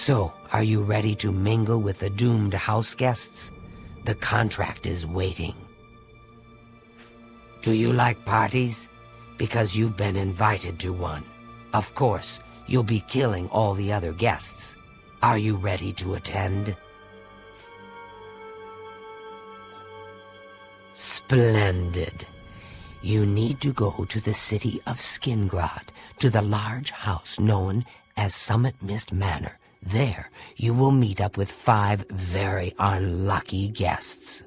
So, are you ready to mingle with the doomed house guests? The contract is waiting. Do you like parties? Because you've been invited to one. Of course, you'll be killing all the other guests. Are you ready to attend? Splendid. You need to go to the city of Skingrad, to the large house known as Summit Mist Manor. There, you will meet up with 5 very unlucky guests.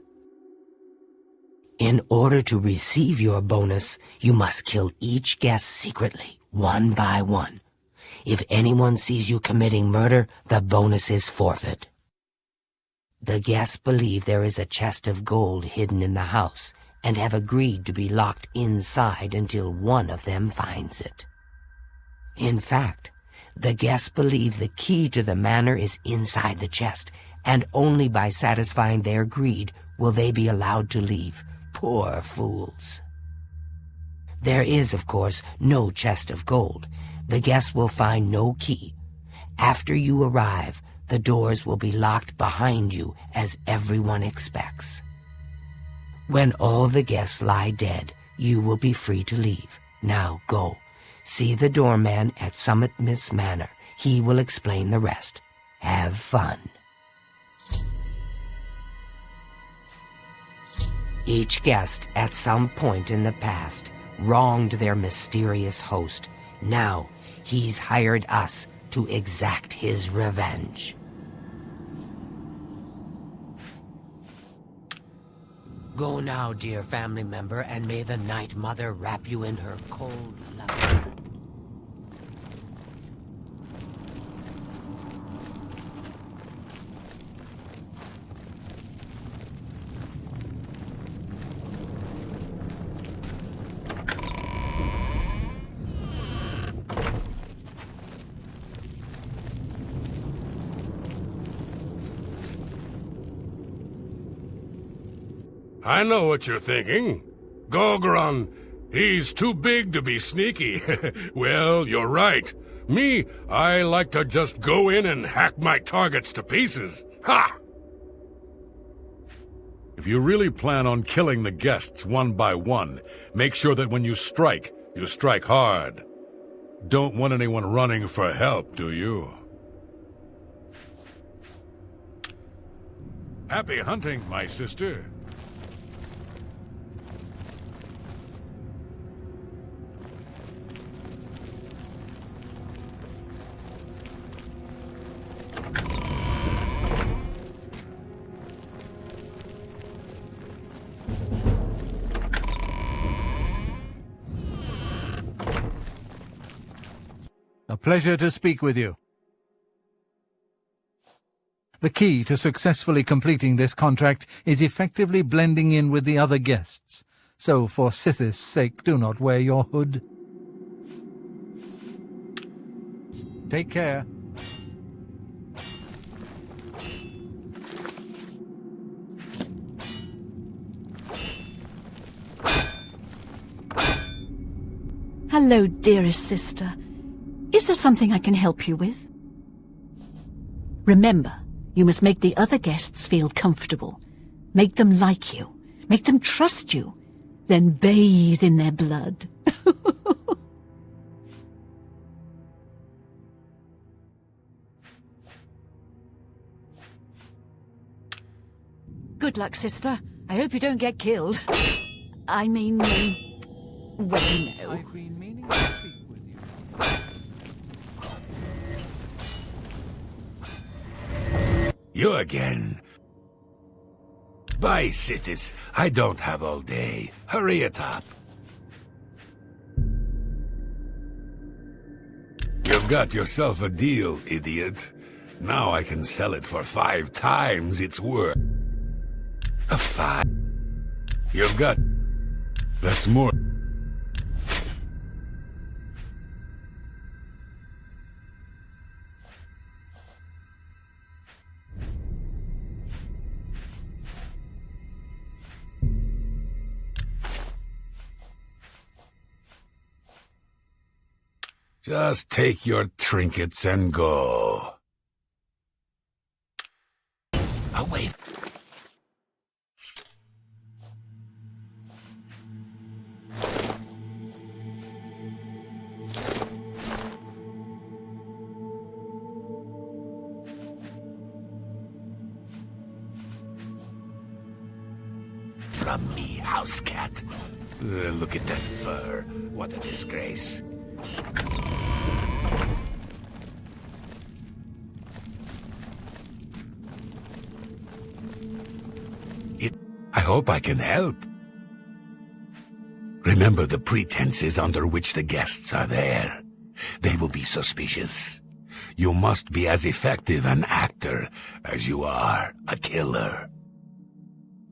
In order to receive your bonus, you must kill each guest secretly, one by one. If anyone sees you committing murder, the bonus is forfeit. The guests believe there is a chest of gold hidden in the house, and have agreed to be locked inside until one of them finds it. In fact, the guests believe the key to the manor is inside the chest, and only by satisfying their greed will they be allowed to leave. Poor fools. There is, of course, no chest of gold. The guests will find no key. After you arrive, the doors will be locked behind you, as everyone expects. When all the guests lie dead, you will be free to leave. Now go. See the doorman at Summit Mist Manor. He will explain the rest. Have fun. Each guest, at some point in the past, wronged their mysterious host. Now, he's hired us to exact his revenge. Go now, dear family member, and may the Night Mother wrap you in her cold love. I know what you're thinking. Gogron, he's too big to be sneaky. Well, you're right. Me, I like to just go in and hack my targets to pieces. Ha! If you really plan on killing the guests one by one, make sure that when you strike hard. Don't want anyone running for help, do you? Happy hunting, my sister. A pleasure to speak with you. The key to successfully completing this contract is effectively blending in with the other guests. So for Sithis' sake, do not wear your hood. Take care. Hello, dearest sister. Is there something I can help you with? Remember, you must make the other guests feel comfortable. Make them like you. Make them trust you. Then bathe in their blood. Good luck, sister. I hope you don't get killed. I mean, well, you know. I've been meaning to speak with you. You again. Bye, Sithis. I don't have all day. Hurry it up. You've got yourself a deal, idiot. Now I can sell it for 5 times its worth. A 5. You've got... That's more... Just take your trinkets and go. from me, house cat. Look at that fur. What a disgrace. I hope I can help. Remember the pretenses under which the guests are there. They will be suspicious. You must be as effective an actor as you are a killer.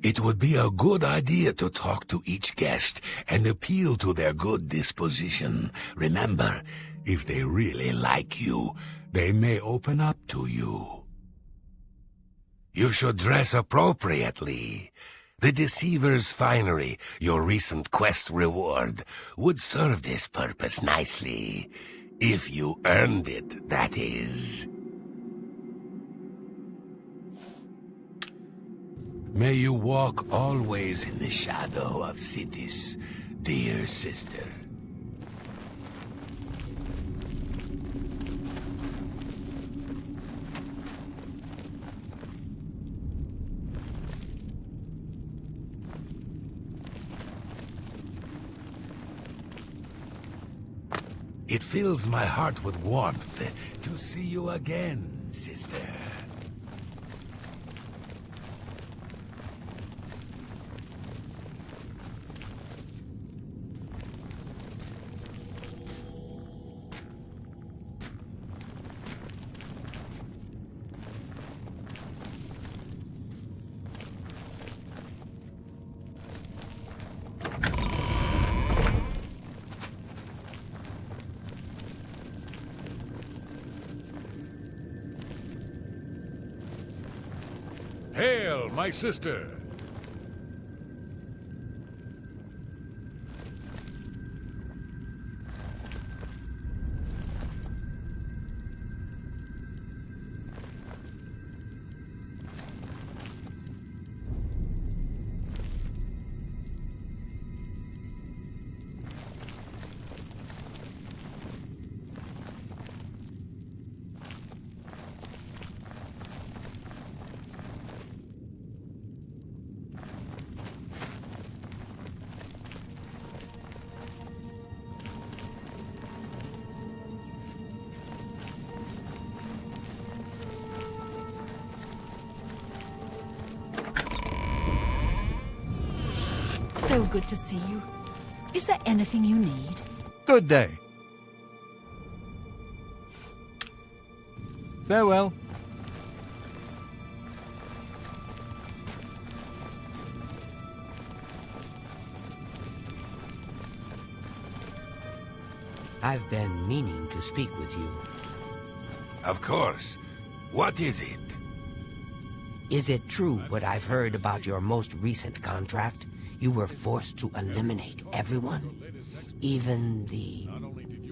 It would be a good idea to talk to each guest and appeal to their good disposition. Remember, if they really like you, they may open up to you. You should dress appropriately. The Deceiver's finery, your recent quest reward, would serve this purpose nicely. If you earned it, that is. May you walk always in the shadow of Sithis, dear sister. It fills my heart with warmth to see you again, sister. Hail, my sister! So good to see you. Is there anything you need? Good day. Farewell. I've been meaning to speak with you. Of course. What is it? Is it true what I've heard about your most recent contract? You were forced to eliminate everyone? Even the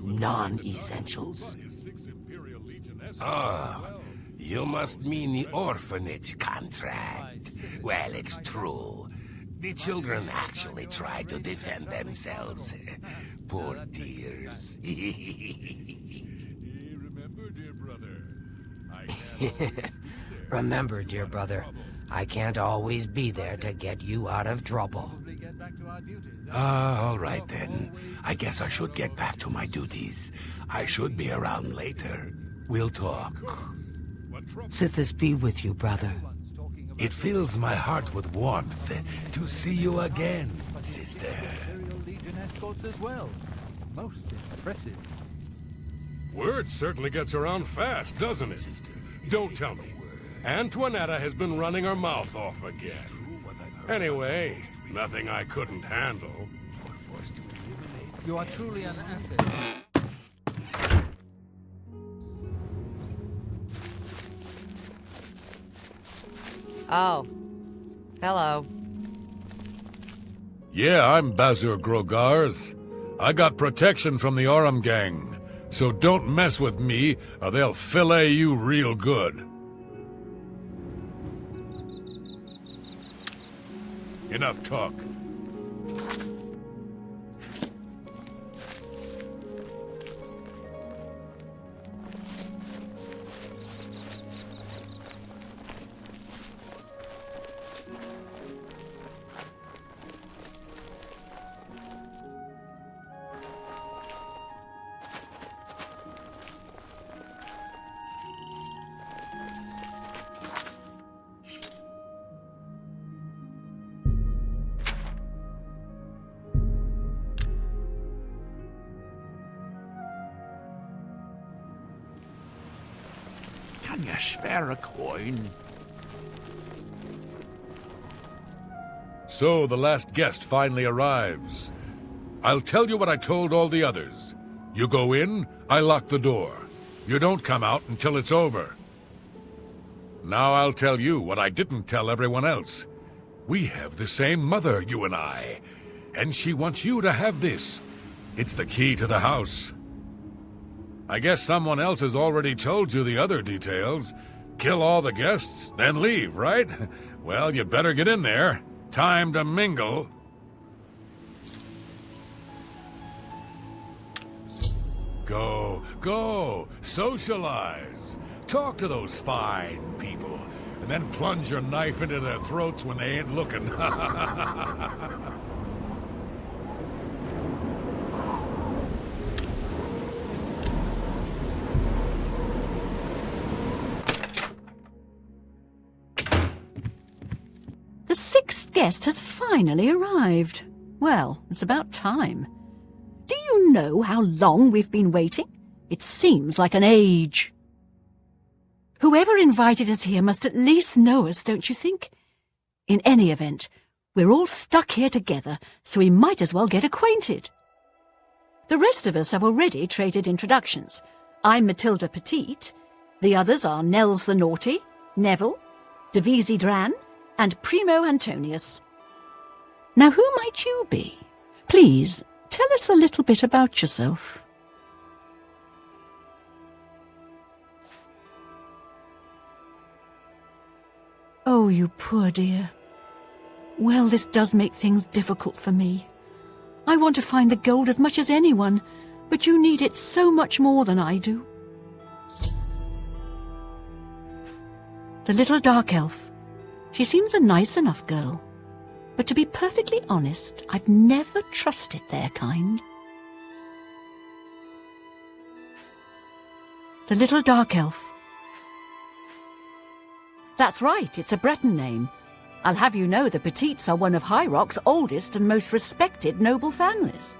non-essentials? Ah, you must mean the orphanage contract. Well, it's true. The children actually tried to defend themselves. Poor dears. Remember, dear brother, I can't always be there to get you out of trouble. All right then. I guess I should get back to my duties. I should be around later. We'll talk. Sithis be with you, brother. It fills my heart with warmth to see you again, sister. Imperial Legion escorts as well. Most impressive. Word certainly gets around fast, doesn't it? Don't tell me. Antoinetta has been running her mouth off again. Anyway, nothing I couldn't handle. You are truly an asset. Oh. Hello. Yeah, I'm Bazur Grogars. I got protection from the Aurum gang, so don't mess with me or they'll fillet you real good. Enough talk. Can you spare a coin? So the last guest finally arrives. I'll tell you what I told all the others. You go in, I lock the door. You don't come out until it's over. Now I'll tell you what I didn't tell everyone else. We have the same mother, you and I. And she wants you to have this. It's the key to the house. I guess someone else has already told you the other details. Kill all the guests, then leave, right? Well, you better get in there. Time to mingle. Go, socialize. Talk to those fine people, and then plunge your knife into their throats when they ain't looking. The sixth guest has finally arrived. Well, it's about time. Do you know how long we've been waiting? It seems like an age. Whoever invited us here must at least know us, don't you think? In any event, we're all stuck here together, so we might as well get acquainted. The rest of us have already traded introductions. I'm Matilda Petite. The others are Nels the Naughty, Neville, Devisi Dran, and Primo Antonius. Now who might you be? Please, tell us a little bit about yourself. Oh, you poor dear. Well, this does make things difficult for me. I want to find the gold as much as anyone, but you need it so much more than I do. The little dark elf. She seems a nice enough girl, but to be perfectly honest, I've never trusted their kind. The little dark elf. That's right, it's a Breton name. I'll have you know the Petites are one of High Rock's oldest and most respected noble families.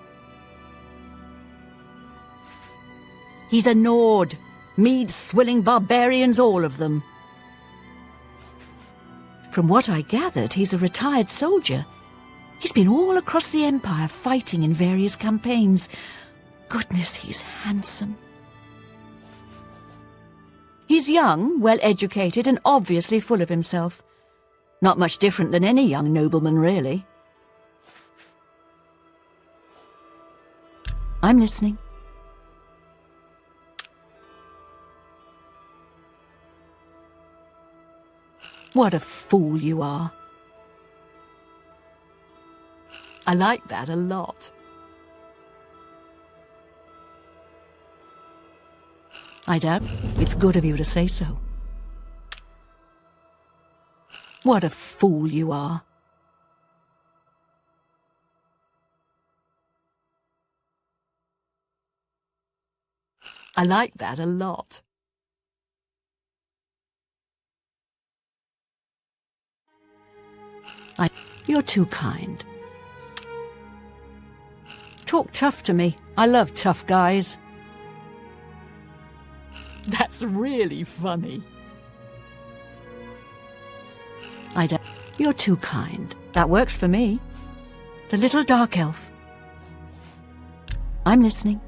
He's a Nord. Mead-swilling barbarians, all of them. From what I gathered, he's a retired soldier. He's been all across the Empire fighting in various campaigns. Goodness, he's handsome. He's young, well-educated, and obviously full of himself. Not much different than any young nobleman, really. I'm listening. What a fool you are. I like that a lot. I doubt it's good of you to say so. What a fool you are. I like that a lot. You're too kind. Talk tough to me. I love tough guys. That's really funny. You're too kind. That works for me. The little dark elf. I'm listening.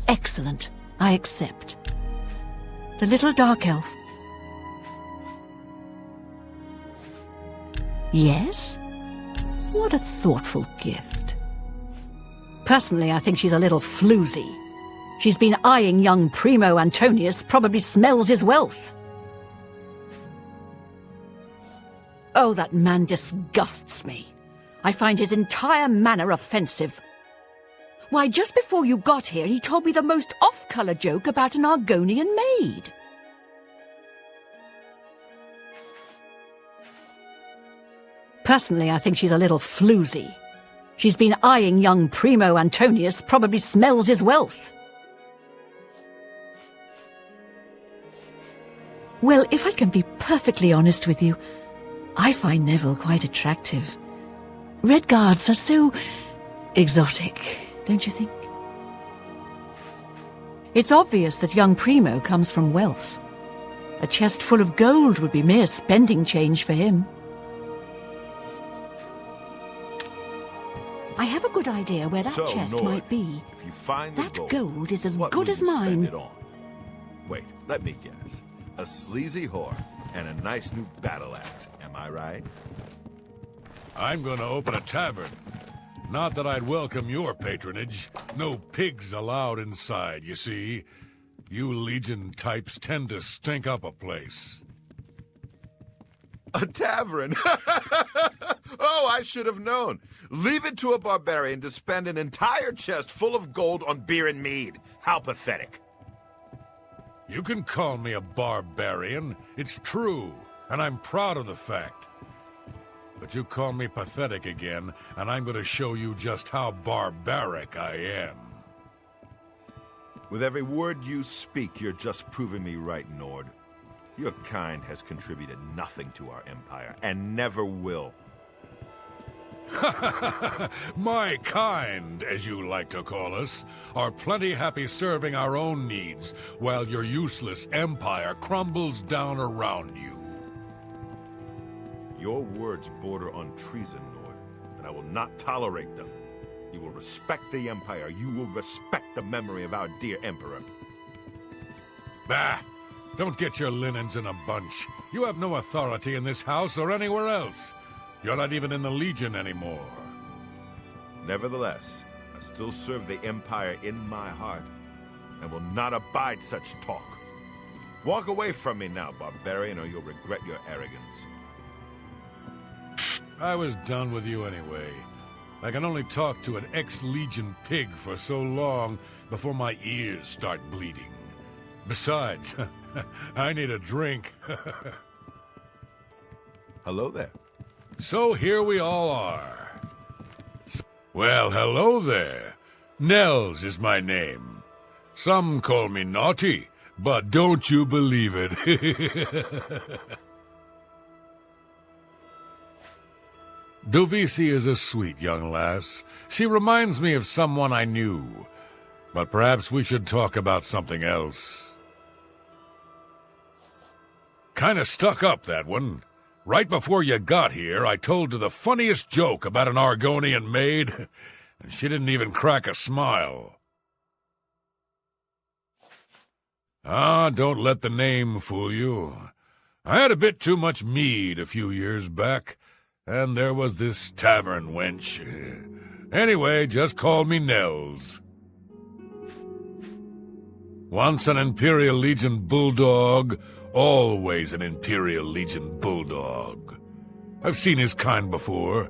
Excellent. I accept. The little dark elf. Yes? What a thoughtful gift. Personally, I think she's a little floozy. She's been eyeing young Primo Antonius, probably smells his wealth. Oh, that man disgusts me. I find his entire manner offensive. Why, just before you got here, he told me the most off-colour joke about an Argonian maid. Personally, I think she's a little floozy. She's been eyeing young Primo Antonius, probably smells his wealth. Well, if I can be perfectly honest with you, I find Neville quite attractive. Red Guards are so exotic, don't you think? It's obvious that young Primo comes from wealth. A chest full of gold would be mere spending change for him. I have a good idea where that chest Nord, might be. If you find the That gold is as what good will as you spend mine. it on? Wait, let me guess. A sleazy whore and a nice new battle axe, am I right? I'm gonna open a tavern. Not that I'd welcome your patronage. No pigs allowed inside, you see. You Legion types tend to stink up a place. A tavern? Oh, I should have known. Leave it to a barbarian to spend an entire chest full of gold on beer and mead. How pathetic. You can call me a barbarian. It's true, and I'm proud of the fact. But you call me pathetic again, and I'm going to show you just how barbaric I am. With every word you speak, you're just proving me right, Nord. Your kind has contributed nothing to our empire, and never will. My kind, as you like to call us, are plenty happy serving our own needs, while your useless empire crumbles down around you. Your words border on treason, Nord, and I will not tolerate them. You will respect the empire. You will respect the memory of our dear emperor. Bah! Don't get your linens in a bunch. You have no authority in this house or anywhere else. You're not even in the Legion anymore. Nevertheless, I still serve the empire in my heart, and will not abide such talk. Walk away from me now, barbarian, or you'll regret your arrogance. I was done with you anyway. I can only talk to an ex-Legion pig for so long before my ears start bleeding. Besides, I need a drink. Hello there. So here we all are. Well, hello there. Nels is my name. Some call me naughty, but don't you believe it. Dovisi is a sweet young lass. She reminds me of someone I knew. But perhaps we should talk about something else. Kinda stuck up, that one. Right before you got here, I told her the funniest joke about an Argonian maid, and she didn't even crack a smile. Ah, don't let the name fool you. I had a bit too much mead a few years back, and there was this tavern wench. Anyway, just call me Nels. Once an Imperial Legion bulldog, always an Imperial Legion bulldog. I've seen his kind before.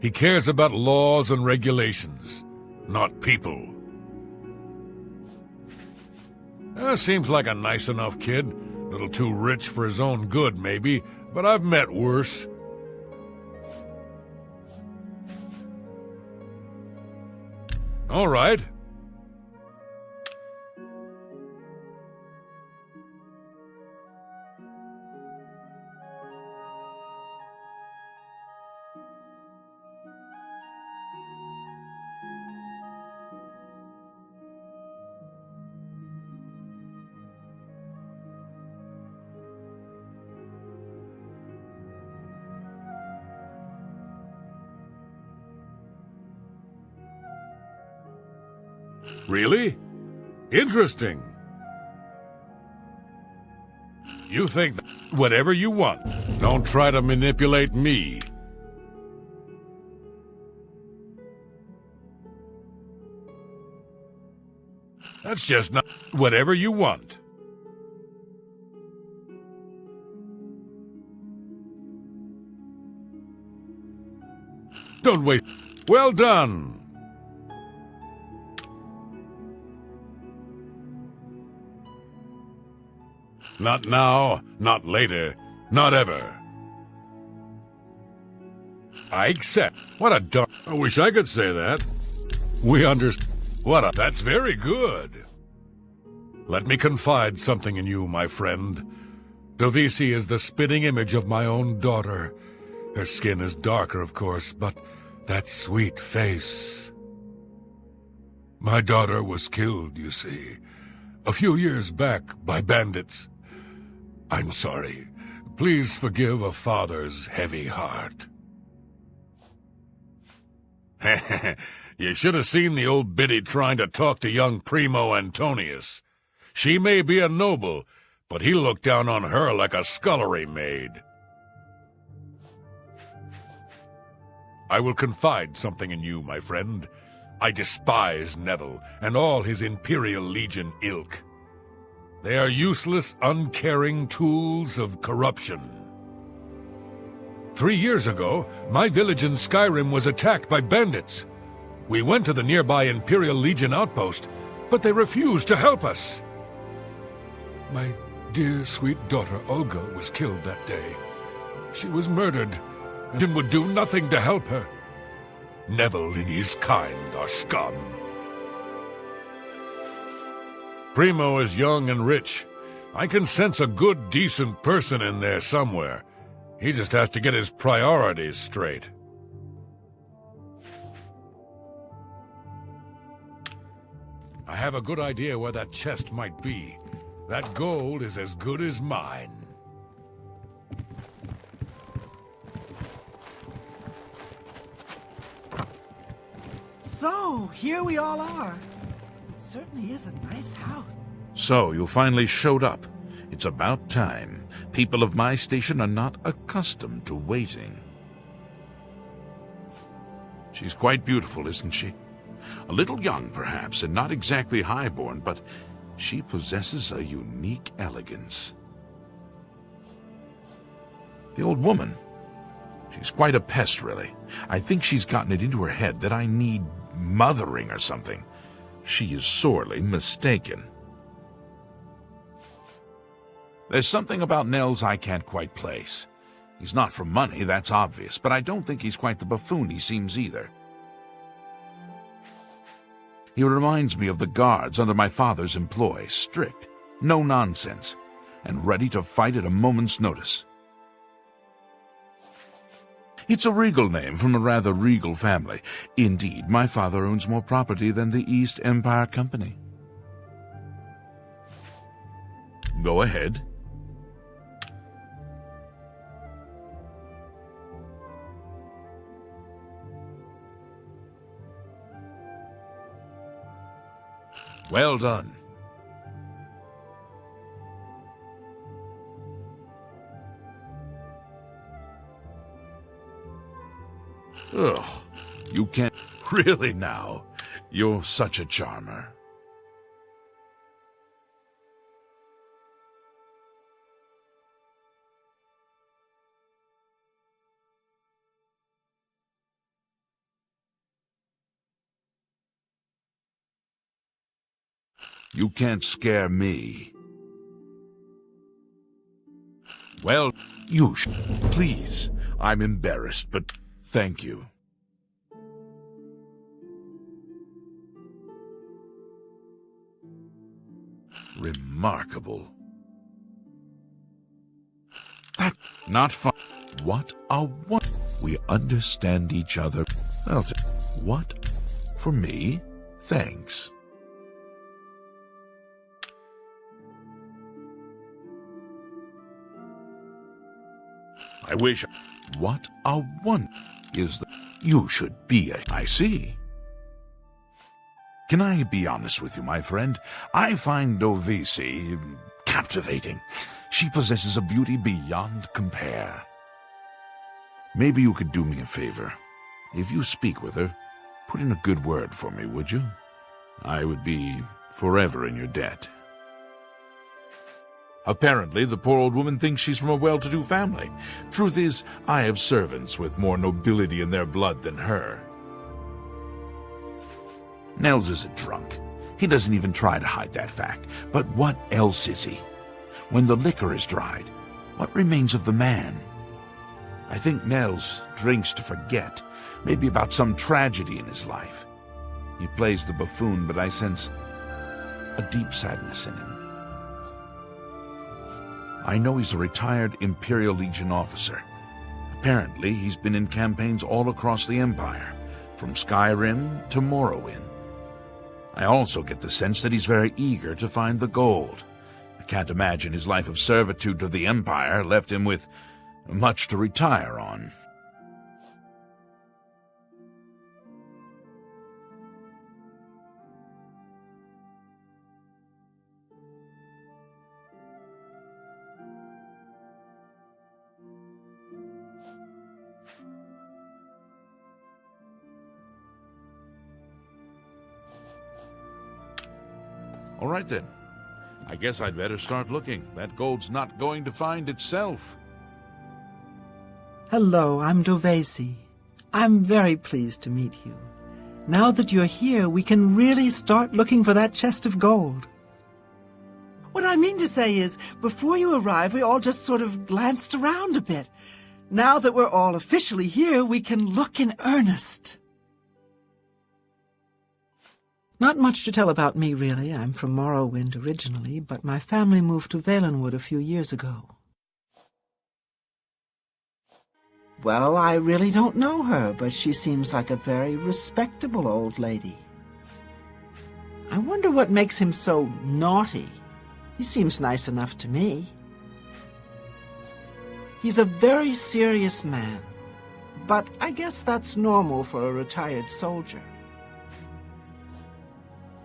He cares about laws and regulations, not people. Seems like a nice enough kid. A little too rich for his own good, maybe, but I've met worse. All right. Really? Interesting. You think whatever you want. Don't try to manipulate me. That's just not whatever you want. Don't waste. Well done. Not now, not later, not ever. I accept. What a dumb... I wish I could say that. We understand. That's very good. Let me confide something in you, my friend. Dovisi is the spitting image of my own daughter. Her skin is darker, of course, but that sweet face... My daughter was killed, you see, a few years back by bandits. I'm sorry. Please forgive a father's heavy heart. You should have seen the old biddy trying to talk to young Primo Antonius. She may be a noble, but he looked down on her like a scullery maid. I will confide something in you, my friend. I despise Neville and all his Imperial Legion ilk. They are useless, uncaring tools of corruption. 3 years ago, my village in Skyrim was attacked by bandits. We went to the nearby Imperial Legion outpost, but they refused to help us. My dear, sweet daughter Olga was killed that day. She was murdered, and would do nothing to help her. Neville and his kind are scum. Primo is young and rich. I can sense a good, decent person in there somewhere. He just has to get his priorities straight. I have a good idea where that chest might be. That gold is as good as mine. So, here we all are. It certainly is a nice house. So, you finally showed up. It's about time. People of my station are not accustomed to waiting. She's quite beautiful, isn't she? A little young, perhaps, and not exactly highborn, but she possesses a unique elegance. The old woman. She's quite a pest, really. I think she's gotten it into her head that I need mothering or something. She is sorely mistaken. There's something about Nels I can't quite place. He's not for money, that's obvious, but I don't think he's quite the buffoon he seems either. He reminds me of the guards under my father's employ, strict, no nonsense, and ready to fight at a moment's notice. It's a regal name from a rather regal family. Indeed, my father owns more property than the East Empire Company. Go ahead. Well done. Ugh, you can't... Really now? You're such a charmer. You can't scare me. Well, please. I'm embarrassed, but thank you. Remarkable. That not fun. What a one. We understand each other. What? For me? Thanks. I wish... What a one is that you should be a... I see. Can I be honest with you, my friend? I find Dovisi captivating. She possesses a beauty beyond compare. Maybe you could do me a favor. If you speak with her, put in a good word for me, would you? I would be forever in your debt. Apparently, the poor old woman thinks she's from a well-to-do family. Truth is, I have servants with more nobility in their blood than her. Nels is a drunk. He doesn't even try to hide that fact. But what else is he? When the liquor is dried, what remains of the man? I think Nels drinks to forget, maybe about some tragedy in his life. He plays the buffoon, but I sense a deep sadness in him. I know he's a retired Imperial Legion officer. Apparently, he's been in campaigns all across the Empire, from Skyrim to Morrowind. I also get the sense that he's very eager to find the gold. I Can't imagine his life of servitude to the Empire left him with much to retire on. All right, then. I guess I'd better start looking. That gold's not going to find itself. Hello, I'm Dovesi. I'm very pleased to meet you. Now that you're here, we can really start looking for that chest of gold. What I mean to say is, before you arrived, we all just sort of glanced around a bit. Now that we're all officially here, we can look in earnest. Not much to tell about me, really. I'm from Morrowind originally, but my family moved to Valenwood a few years ago. Well, I really don't know her, but she seems like a very respectable old lady. I wonder what makes him so naughty. He seems nice enough to me. He's a very serious man, but I guess that's normal for a retired soldier.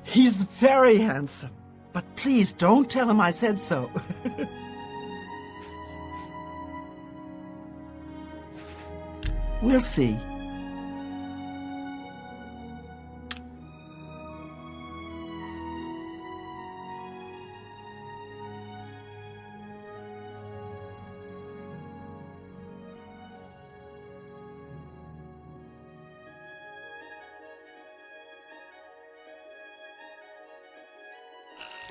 He's very handsome, but please don't tell him I said so. We'll see.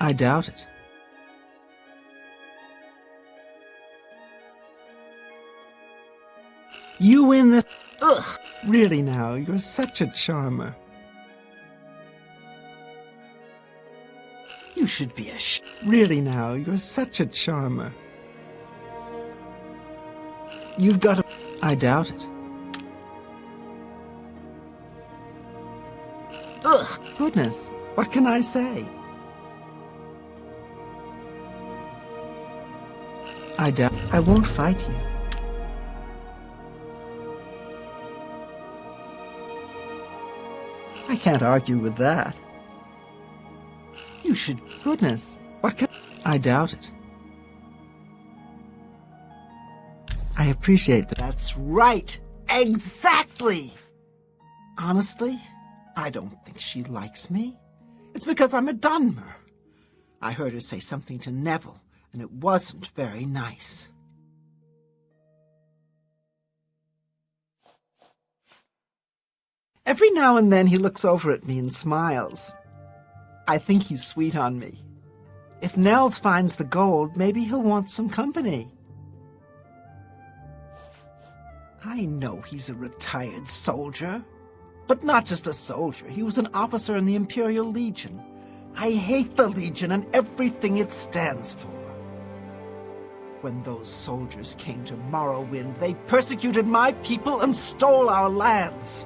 I doubt it. You win this. Ugh! Really now, you're such a charmer. You should be Really now, you're such a charmer. You've got a. I doubt it. Ugh! Goodness, what can I say? I doubt. I won't fight you. I can't argue with that. You should. Goodness, what can. I doubt it. I appreciate that. That's right. Exactly. Honestly, I don't think she likes me. It's because I'm a Dunmer. I heard her say something to Neville, and it wasn't very nice. Every now and then he looks over at me and smiles. I think he's sweet on me. If Nels finds the gold, maybe he'll want some company. I know he's a retired soldier, but not just a soldier. He was an officer in the Imperial Legion. I hate the Legion and everything it stands for. When those soldiers came to Morrowind, they persecuted my people and stole our lands.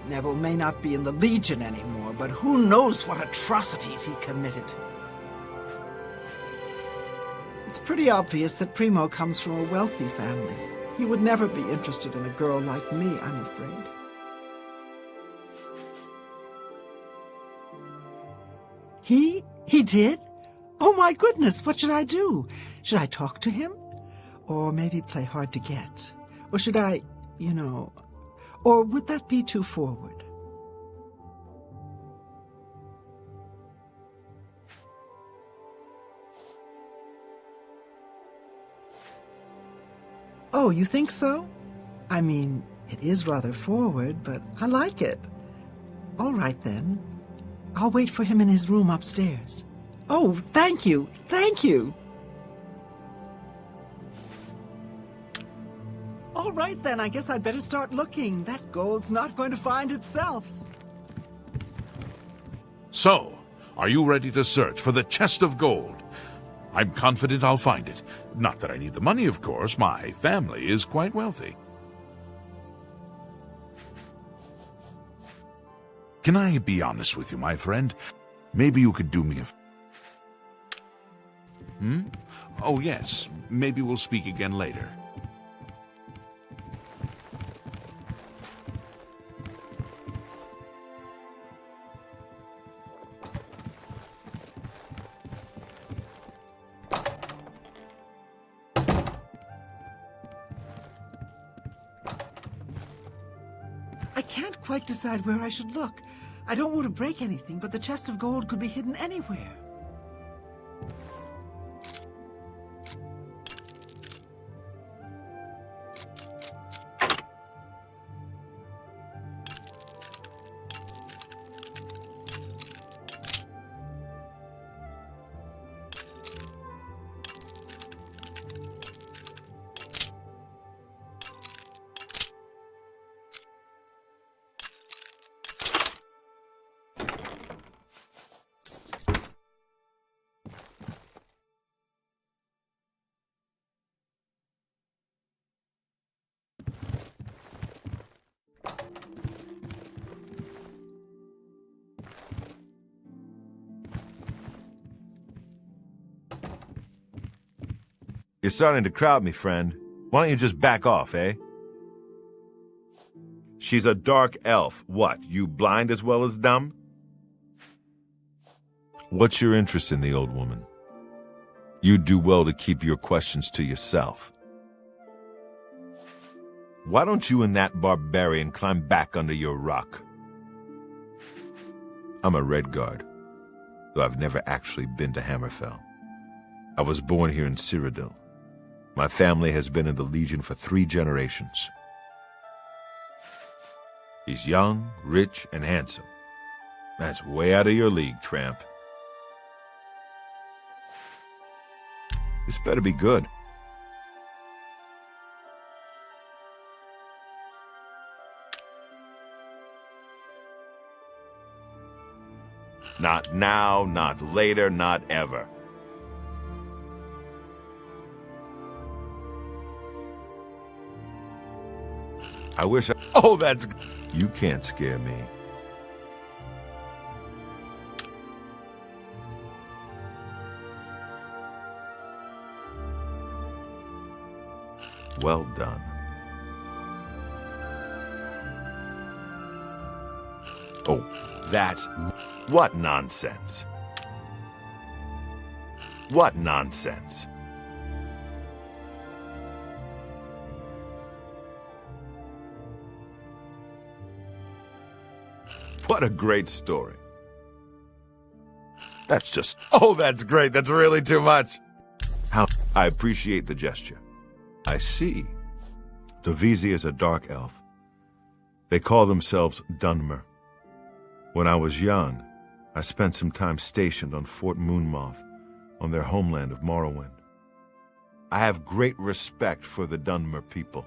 Neville may not be in the Legion anymore, but who knows what atrocities he committed. It's pretty obvious that Primo comes from a wealthy family. He would never be interested in a girl like me, I'm afraid. He did? Oh my goodness, what should I do? Should I talk to him? Or maybe play hard to get? Or should I, or would that be too forward? Oh, you think so? I mean, it is rather forward, but I like it. All right, then. I'll wait for him in his room upstairs. Oh, thank you, thank you. All right, then, I guess I'd better start looking. That gold's not going to find itself. So, are you ready to search for the chest of gold? I'm confident I'll find it. Not that I need the money, of course. My family is quite wealthy. Can I be honest with you, my friend? Maybe you could do me a... Oh, yes. Maybe we'll speak again later. I can't quite decide where I should look. I don't want to break anything, but the chest of gold could be hidden anywhere. You're starting to crowd me, friend. Why don't you just back off, eh? She's a dark elf. What, you blind as well as dumb? What's your interest in the old woman? You'd do well to keep your questions to yourself. Why don't you and that barbarian climb back under your rock? I'm a Redguard, though I've never actually been to Hammerfell. I was born here in Cyrodiil. My family has been in the Legion for 3 generations. He's young, rich, and handsome. That's way out of your league, tramp. This better be good. Not now, not later, not ever. I wish I... Oh, that's... You can't scare me. Well done. Oh, that's... What nonsense? What nonsense? What a great story. That's just... Oh, that's great. That's really too much. How... I appreciate the gesture. I see. Devizi is a dark elf. They call themselves Dunmer. When I was young, I spent some time stationed on Fort Moonmoth, on their homeland of Morrowind. I have great respect for the Dunmer people.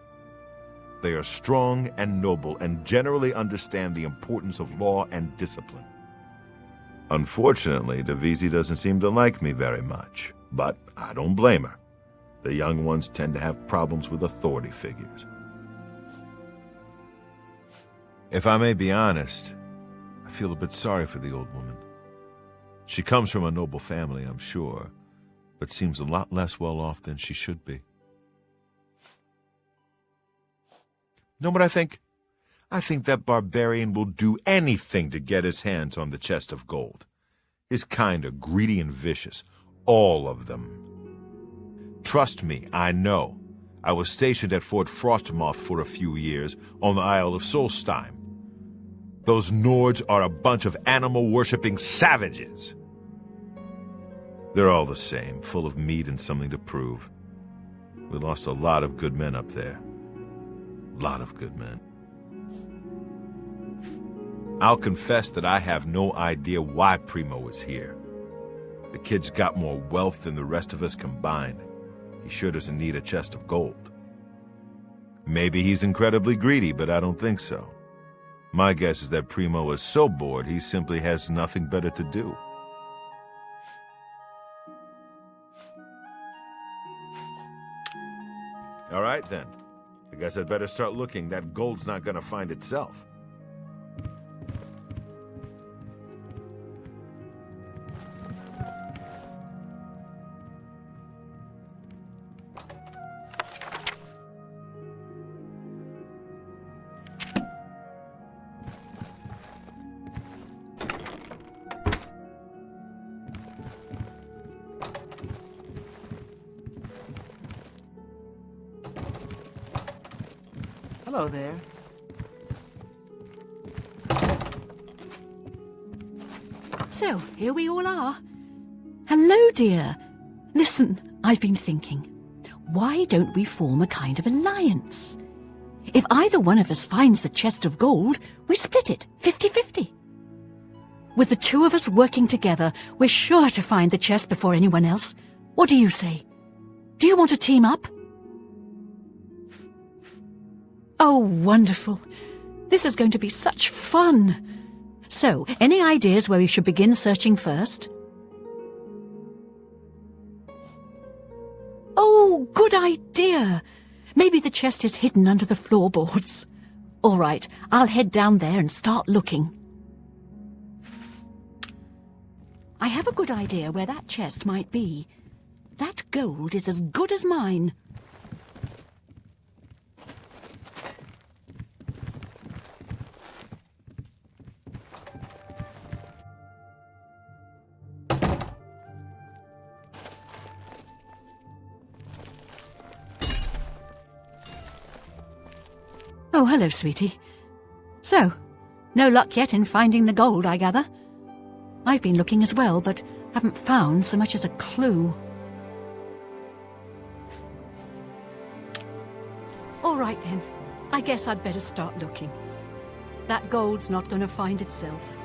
They are strong and noble and generally understand the importance of law and discipline. Unfortunately, Devizi doesn't seem to like me very much, but I don't blame her. The young ones tend to have problems with authority figures. If I may be honest, I feel a bit sorry for the old woman. She comes from a noble family, I'm sure, but seems a lot less well off than she should be. Know what I think? I think that barbarian will do anything to get his hands on the chest of gold. His kind are greedy and vicious, all of them. Trust me, I know. I was stationed at Fort Frostmoth for a few years on the Isle of Solstheim. Those Nords are a bunch of animal-worshipping savages. They're all the same, full of meat and something to prove. We lost a lot of good men up there. Lot of good men. I'll confess that I have no idea why Primo is here. The kid's got more wealth than the rest of us combined. He sure doesn't need a chest of gold. Maybe he's incredibly greedy, but I don't think so. My guess is that Primo is so bored he simply has nothing better to do. All right, then. I guess I'd better start looking. That gold's not gonna find itself. Hello there. So, here we all are. Hello, dear. Listen, I've been thinking. Why don't we form a kind of alliance? If either one of us finds the chest of gold, we split it, 50-50. With the two of us working together, we're sure to find the chest before anyone else. What do you say? Do you want to team up? Oh, wonderful. This is going to be such fun. So, any ideas where we should begin searching first? Oh, good idea. Maybe the chest is hidden under the floorboards. All right, I'll head down there and start looking. I have a good idea where that chest might be. That gold is as good as mine. Oh, hello, sweetie. So, no luck yet in finding the gold, I gather. I've been looking as well, but haven't found so much as a clue. All right, then. I guess I'd better start looking. That gold's not going to find itself.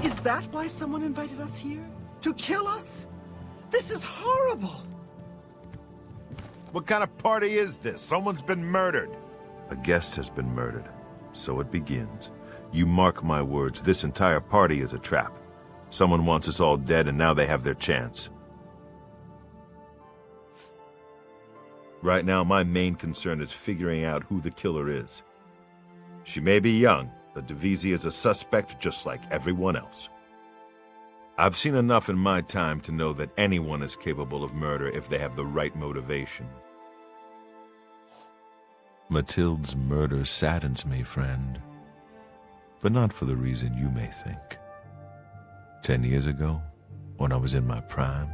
Is that why someone invited us here? To kill us? This is horrible! What kind of party is this? Someone's been murdered. A guest has been murdered. So it begins. You mark my words, this entire party is a trap. Someone wants us all dead and now they have their chance. Right now, my main concern is figuring out who the killer is. She may be young, but Divisi is a suspect just like everyone else. I've seen enough in my time to know that anyone is capable of murder if they have the right motivation. Mathilde's murder saddens me, friend. But not for the reason you may think. 10 years ago, when I was in my prime,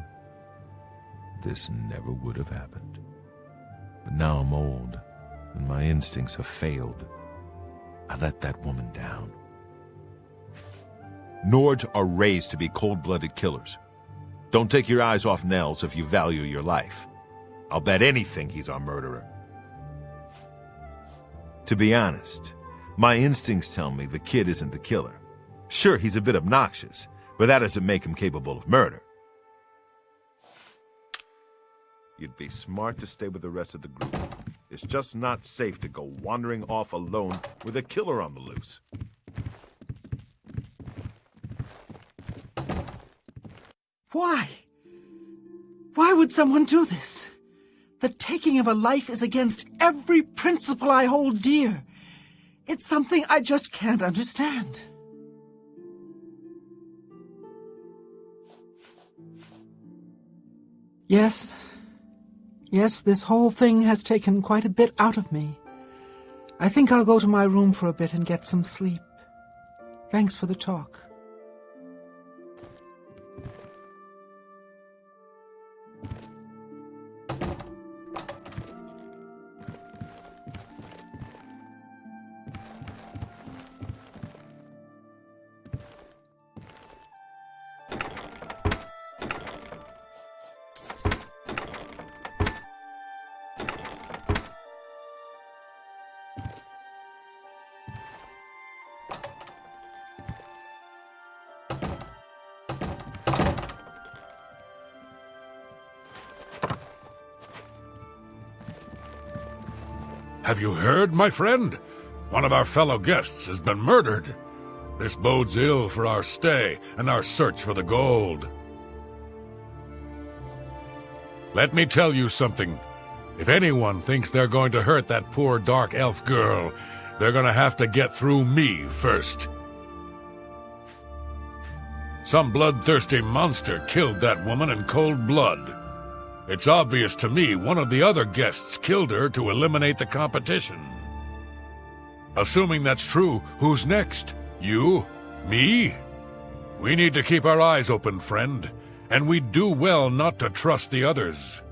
this never would have happened. But now I'm old, and my instincts have failed. I let that woman down. Nords are raised to be cold-blooded killers. Don't take your eyes off Nels if you value your life. I'll bet anything he's our murderer. To be honest, my instincts tell me the kid isn't the killer. Sure, he's a bit obnoxious, but that doesn't make him capable of murder. You'd be smart to stay with the rest of the group. It's just not safe to go wandering off alone with a killer on the loose. Why? Why would someone do this? The taking of a life is against every principle I hold dear. It's something I just can't understand. Yes, this whole thing has taken quite a bit out of me. I think I'll go to my room for a bit and get some sleep. Thanks for the talk. Have you heard, my friend? One of our fellow guests has been murdered. This bodes ill for our stay and our search for the gold. Let me tell you something. If anyone thinks they're going to hurt that poor dark elf girl, they're going to have to get through me first. Some bloodthirsty monster killed that woman in cold blood. It's obvious to me one of the other guests killed her to eliminate the competition. Assuming that's true, who's next? You? Me? We need to keep our eyes open, friend, and we'd do well not to trust the others.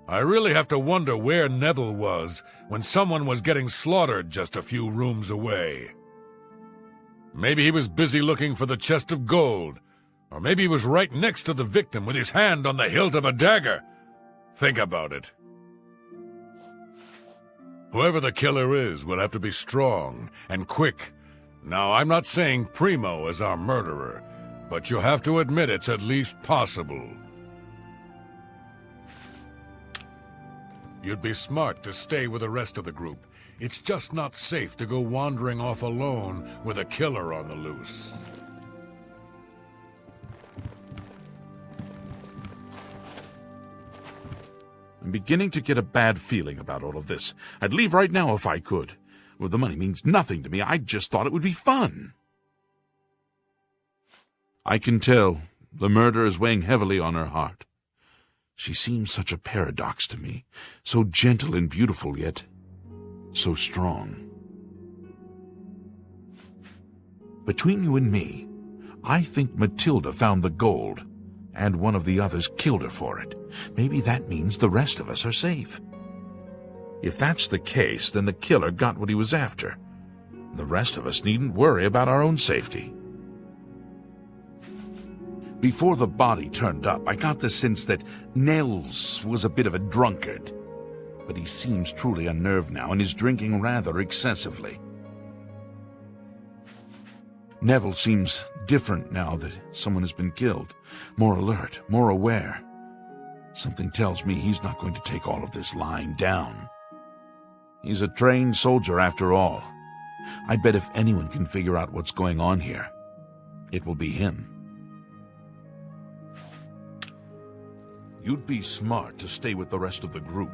I really have to wonder where Neville was when someone was getting slaughtered just a few rooms away. Maybe he was busy looking for the chest of gold, or maybe he was right next to the victim with his hand on the hilt of a dagger. Think about it. Whoever the killer is will have to be strong and quick. Now, I'm not saying Primo is our murderer, but you have to admit it's at least possible. You'd be smart to stay with the rest of the group. It's just not safe to go wandering off alone with a killer on the loose. I'm beginning to get a bad feeling about all of this. I'd leave right now if I could. Well, the money means nothing to me. I just thought it would be fun. I can tell the murder is weighing heavily on her heart. She seems such a paradox to me, so gentle and beautiful, yet so strong. Between you and me, I think Matilda found the gold, and one of the others killed her for it. Maybe that means the rest of us are safe. If that's the case, then the killer got what he was after. The rest of us needn't worry about our own safety. Before the body turned up, I got the sense that Nels was a bit of a drunkard. But he seems truly unnerved now and is drinking rather excessively. Neville seems different now that someone has been killed. More alert, more aware. Something tells me he's not going to take all of this lying down. He's a trained soldier after all. I bet if anyone can figure out what's going on here, it will be him. You'd be smart to stay with the rest of the group.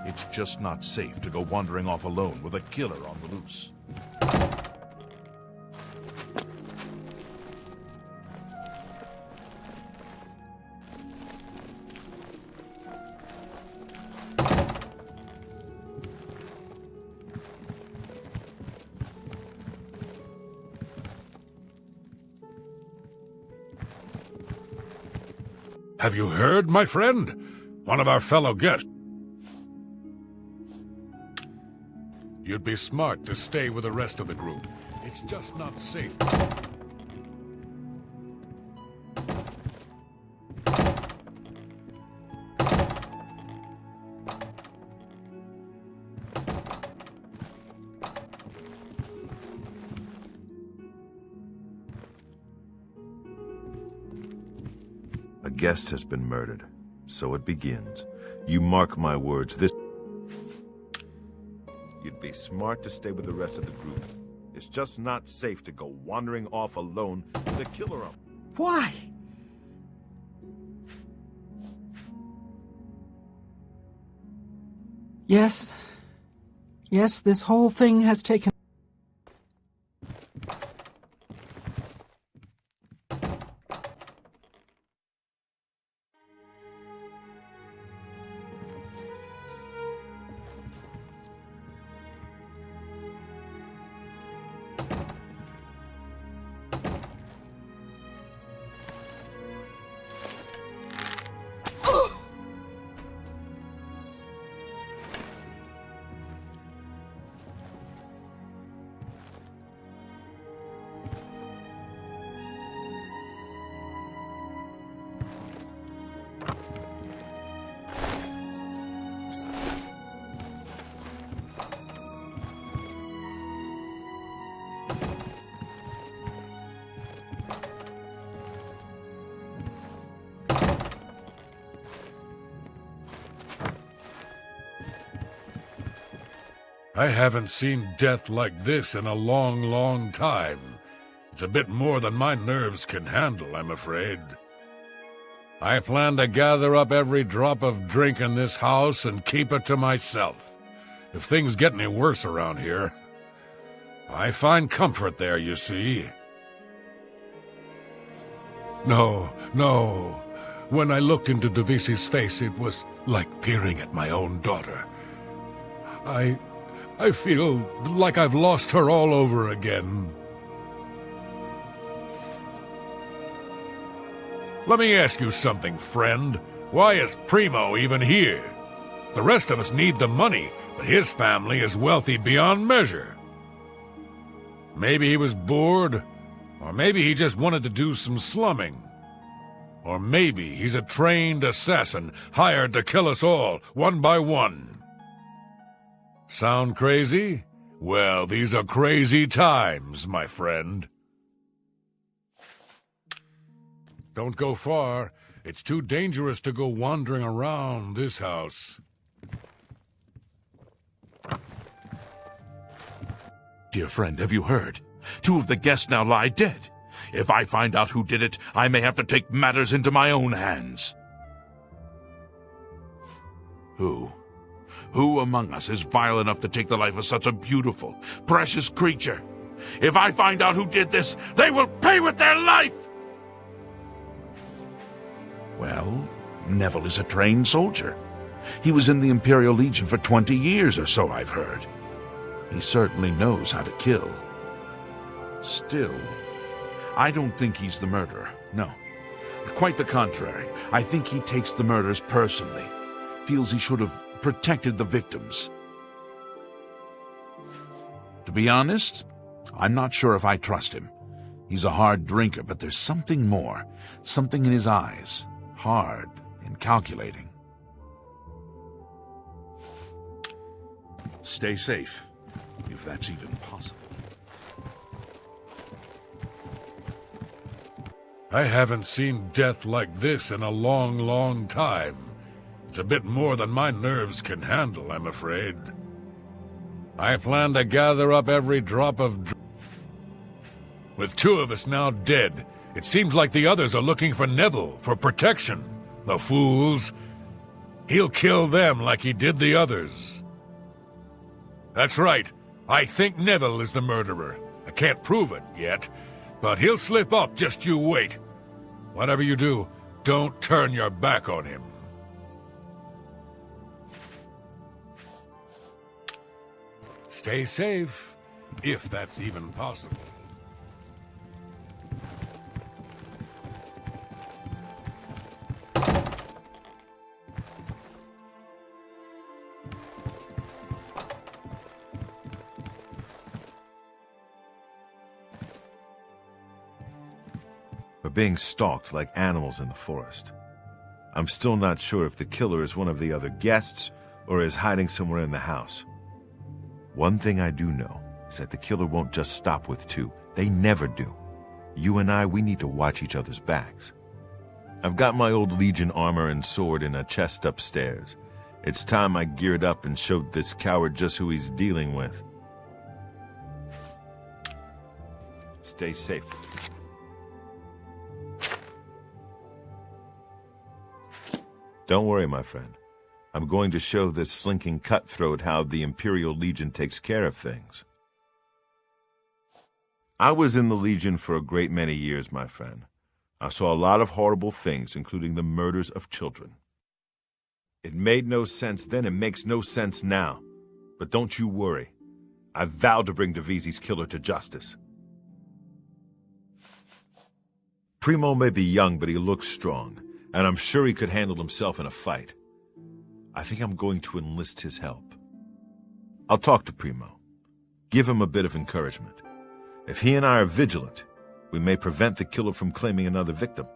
It's just not safe to go wandering off alone with a killer on the loose. Have you heard, my friend? One of our fellow guests. You'd be smart to stay with the rest of the group. It's just not safe. A guest has been murdered. So it begins. You mark my words, this... You'd be smart to stay with the rest of the group. It's just not safe to go wandering off alone with a killer on... Why? Yes. Yes, this whole thing has taken... I haven't seen death like this in a long, long time. It's a bit more than my nerves can handle, I'm afraid. I plan to gather up every drop of drink in this house and keep it to myself. If things get any worse around here, I find comfort there, you see. No. When I looked into Devisi's face, it was like peering at my own daughter. I feel like I've lost her all over again. Let me ask you something, friend. Why is Primo even here? The rest of us need the money, but his family is wealthy beyond measure. Maybe he was bored, or maybe he just wanted to do some slumming. Or maybe he's a trained assassin hired to kill us all, one by one. Sound crazy? Well, these are crazy times, my friend. Don't go far. It's too dangerous to go wandering around this house. Dear friend, have you heard? 2 of the guests now lie dead. If I find out who did it, I may have to take matters into my own hands. Who among us is vile enough to take the life of such a beautiful, precious creature? If I find out who did this, they will pay with their life! Well, Neville is a trained soldier. He was in the Imperial Legion for 20 years or so, I've heard. He certainly knows how to kill. Still, I don't think he's the murderer, no. Quite the contrary. I think he takes the murders personally. Feels he should have protected the victims. To be honest, I'm not sure if I trust him. He's a hard drinker, but there's something more. Something in his eyes. Hard and calculating. Stay safe, if that's even possible. I haven't seen death like this in a long, long time. It's a bit more than my nerves can handle, I'm afraid. I plan to gather up every drop of With 2 of us now dead, it seems like the others are looking for Neville for protection. The fools. He'll kill them like he did the others. That's right. I think Neville is the murderer. I can't prove it yet, but he'll slip up, just you wait. Whatever you do, don't turn your back on him. Stay safe, if that's even possible. We're being stalked like animals in the forest. I'm still not sure if the killer is one of the other guests or is hiding somewhere in the house. One thing I do know is that the killer won't just stop with 2. They never do. You and I, we need to watch each other's backs. I've got my old Legion armor and sword in a chest upstairs. It's time I geared up and showed this coward just who he's dealing with. Stay safe. Don't worry, my friend. I'm going to show this slinking cutthroat how the Imperial Legion takes care of things. I was in the Legion for a great many years, my friend. I saw a lot of horrible things, including the murders of children. It made no sense then, it makes no sense now. But don't you worry. I vowed to bring Devisi's killer to justice. Primo may be young, but he looks strong, and I'm sure he could handle himself in a fight. I think I'm going to enlist his help. I'll talk to Primo. Give him a bit of encouragement. If he and I are vigilant, we may prevent the killer from claiming another victim.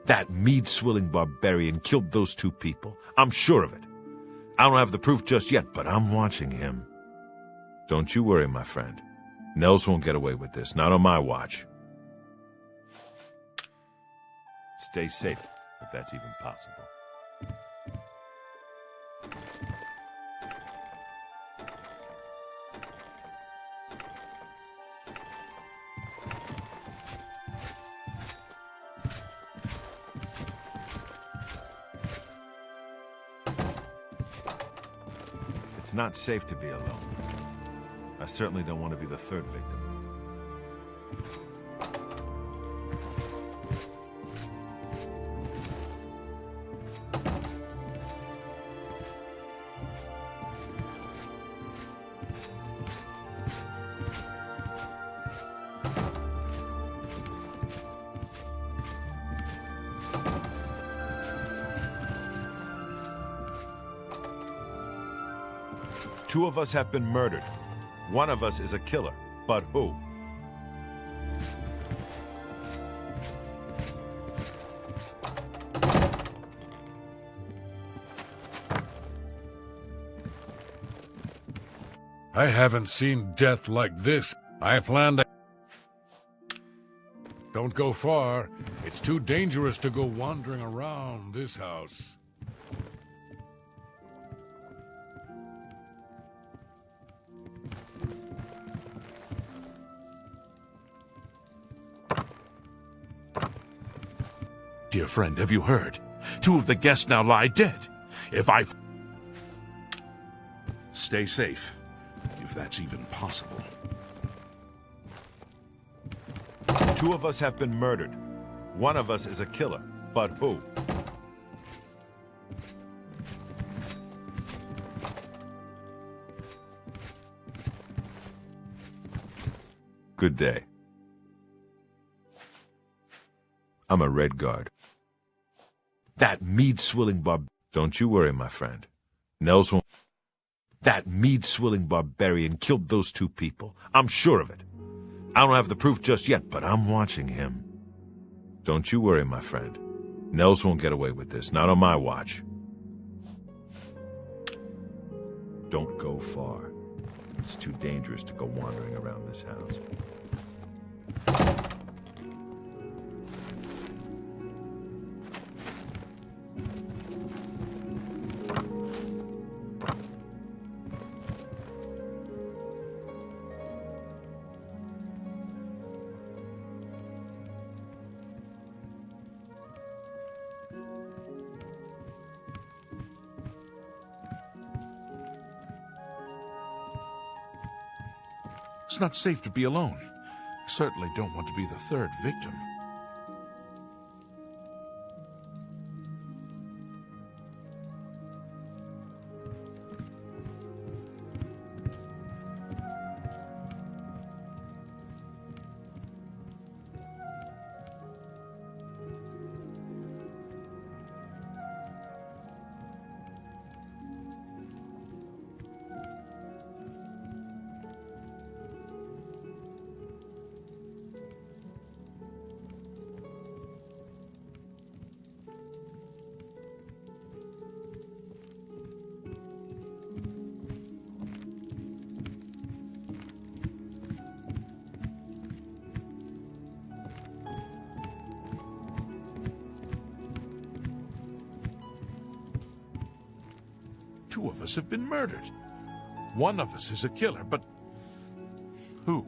That mead-swilling barbarian killed those 2 people. I'm sure of it. I don't have the proof just yet, but I'm watching him. Don't you worry, my friend. Nels won't get away with this, not on my watch. Stay safe, if that's even possible. It's not safe to be alone. I certainly don't want to be the third victim. Two of us have been murdered. One of us is a killer. But who? I haven't seen death like this. I plan to... Don't go far. It's too dangerous to go wandering around this house. Dear friend, have you heard? Two of the guests now lie dead. If I... Stay safe, if that's even possible. Two of us have been murdered. One of us is a killer. But who? Good day. I'm a Red Guard. That mead-swilling Don't you worry, my friend. Nels won't... That mead-swilling barbarian killed those two people. I'm sure of it. I don't have the proof just yet, but I'm watching him. Don't you worry, my friend. Nels won't get away with this, not on my watch. Don't go far. It's too dangerous to go wandering around this house. It's not safe to be alone. I certainly don't want to be the third victim. Two of us have been murdered. One of us is a killer, but who?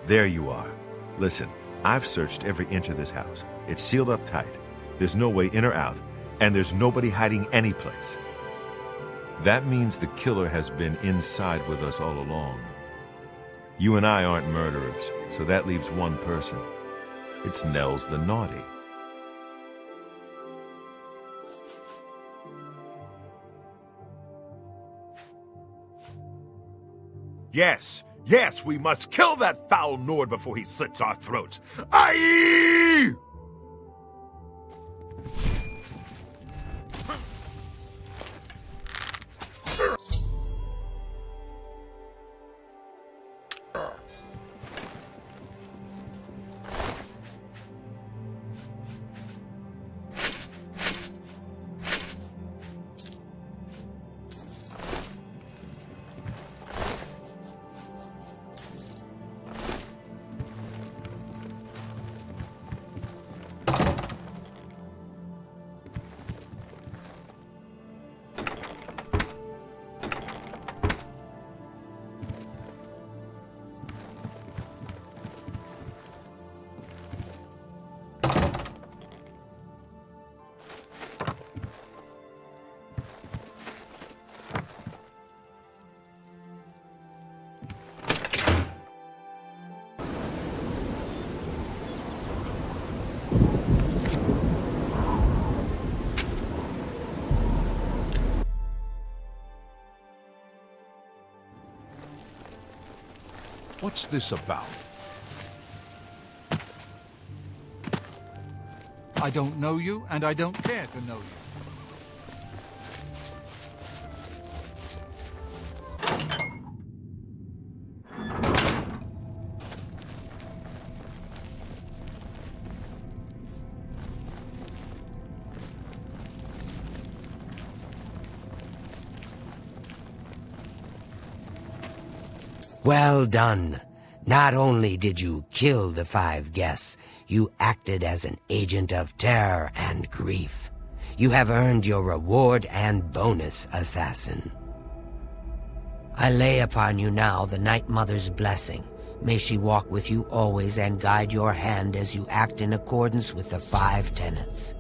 There you are. Listen, I've searched every inch of this house. It's sealed up tight. There's no way in or out, and there's nobody hiding any place. That means the killer has been inside with us all along. You and I aren't murderers, so that leaves one person. It's Nels the Naughty. Yes, we must kill that foul Nord before he slits our throats. Aye! What's this about? I don't know you, and I don't care to know you. Well done. Not only did you kill the 5 guests, you acted as an agent of terror and grief. You have earned your reward and bonus, assassin. I lay upon you now the Night Mother's blessing. May she walk with you always and guide your hand as you act in accordance with the 5 tenets.